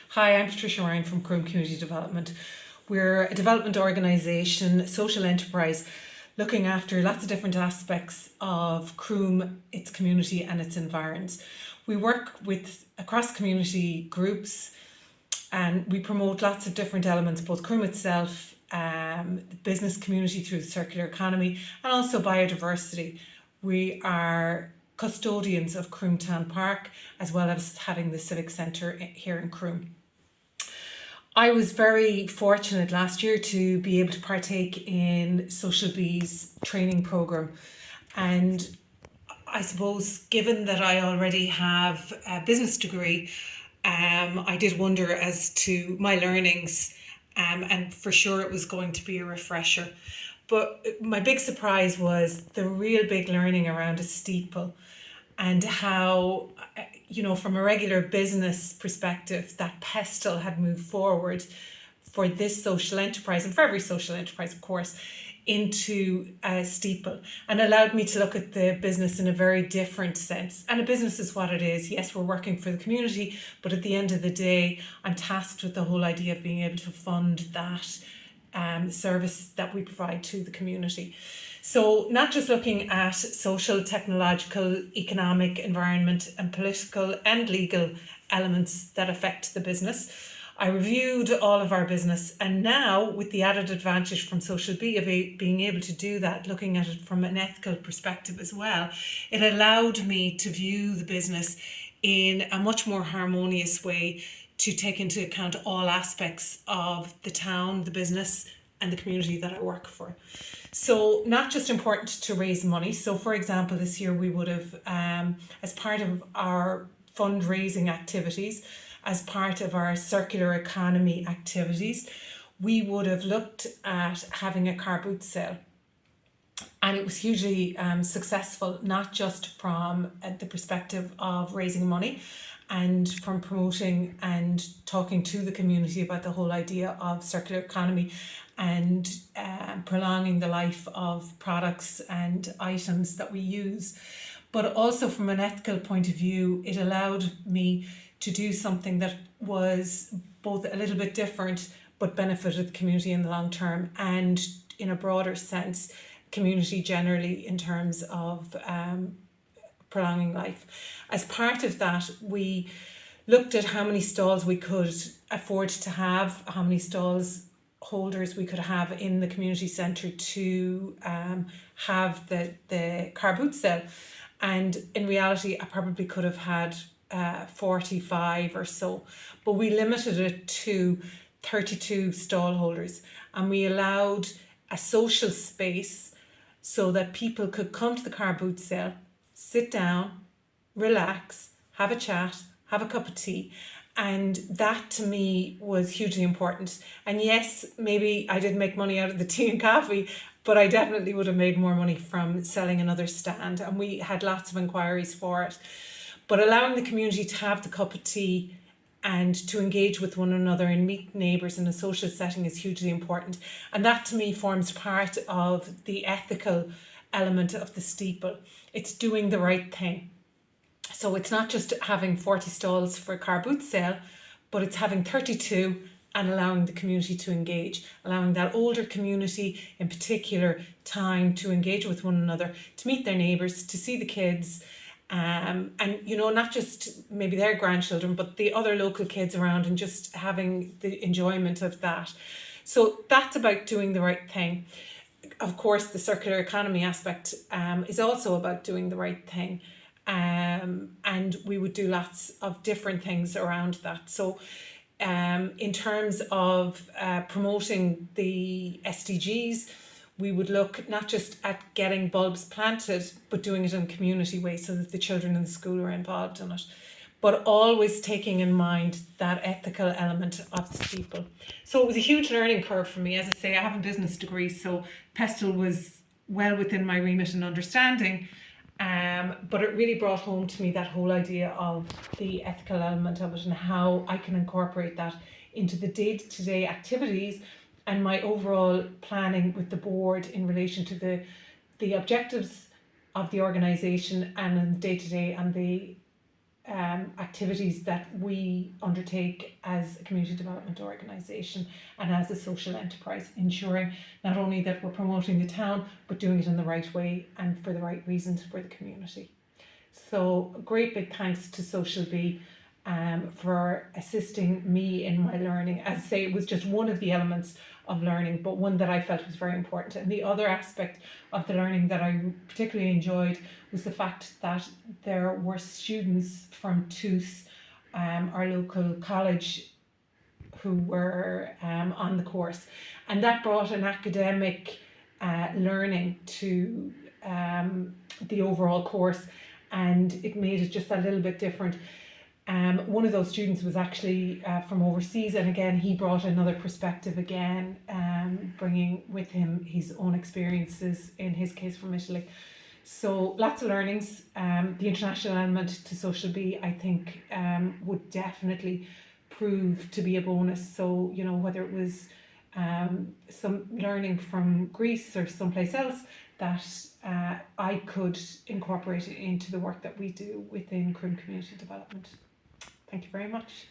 Hi, I'm Patricia Ryan from Croom Community Development. We're a development organisation, social enterprise, looking after lots of different aspects of Croom, its community and its environs. We work with across community groups and we promote lots of different elements, both Croom itself, the business community through the circular economy, and also biodiversity. We are custodians of Croom Town Park, as well as having the Civic Centre here in Croom. I was very fortunate last year to be able to partake in Social Bee's training programme. And I suppose, given that I already have a business degree, I did wonder as to my learnings, and for sure it was going to be a refresher. But my big surprise was the real big learning around a steeple and how, from a regular business perspective, that pestle had moved forward for this social enterprise, and for every social enterprise, of course, into a steeple, and allowed me to look at the business in a very different sense. And a business is what it is. Yes, we're working for the community, but at the end of the day, I'm tasked with the whole idea of being able to fund that service that we provide to the community. So not just looking at social, technological, economic, environment and political and legal elements that affect the business. I reviewed all of our business, and now with the added advantage from Social Bee of being able to do that, looking at it from an ethical perspective as well, it allowed me to view the business in a much more harmonious way, to take into account all aspects of the town, the business and the community that I work for. So not just important to raise money. So for example, this year we would have, as part of our fundraising activities, as part of our circular economy activities, we would have looked at having a car boot sale. And it was hugely successful, not just from the perspective of raising money and from promoting and talking to the community about the whole idea of circular economy and prolonging the life of products and items that we use. But also from an ethical point of view, it allowed me to do something that was both a little bit different but benefited the community in the long term, and in a broader sense, community generally, in terms of prolonging life. As part of that, we looked at how many stalls we could afford to have, how many stalls holders we could have in the community centre to have the car boot sale. And in reality, I probably could have had 45 or so, but we limited it to 32 stall holders, and we allowed a social space so that people could come to the car boot sale, sit down, relax, have a chat, have a cup of tea. And that to me was hugely important. And yes, maybe I didn't make money out of the tea and coffee, but I definitely would have made more money from selling another stand. And we had lots of inquiries for it. But allowing the community to have the cup of tea and to engage with one another and meet neighbours in a social setting is hugely important. And that to me forms part of the ethical element of the steeple. It's doing the right thing. So it's not just having 40 stalls for a car boot sale, but it's having 32 and allowing the community to engage, allowing that older community in particular time to engage with one another, to meet their neighbours, to see the kids, and not just maybe their grandchildren, but the other local kids around, and just having the enjoyment of that. So that's about doing the right thing. Of course, the circular economy aspect is also about doing the right thing. And we would do lots of different things around that. So in terms of promoting the SDGs, we would look not just at getting bulbs planted, but doing it in a community way so that the children in the school are involved in it. But always taking in mind that ethical element of the steeple. So it was a huge learning curve for me. As I say, I have a business degree, so pestle was well within my remit and understanding. But it really brought home to me that whole idea of the ethical element of it and how I can incorporate that into the day-to-day activities and my overall planning with the board in relation to the objectives of the organisation and in day-to-day and the activities that we undertake as a community development organisation and as a social enterprise, ensuring not only that we're promoting the town but doing it in the right way and for the right reasons for the community. So a great big thanks to Social Bee for assisting me in my learning. As I say, it was just one of the elements of learning, but one that I felt was very important. And the other aspect of the learning that I particularly enjoyed was the fact that there were students from TUS, our local college, who were on the course, and that brought an academic learning to the overall course, and it made it just a little bit different. One of those students was actually from overseas, and again he brought another perspective again, bringing with him his own experiences, in his case from Italy. So lots of learnings. The international element to Social Bee, I think, would definitely prove to be a bonus. So, you know, whether it was some learning from Greece or someplace else, that I could incorporate it into the work that we do within Croom Community Development. Thank you very much.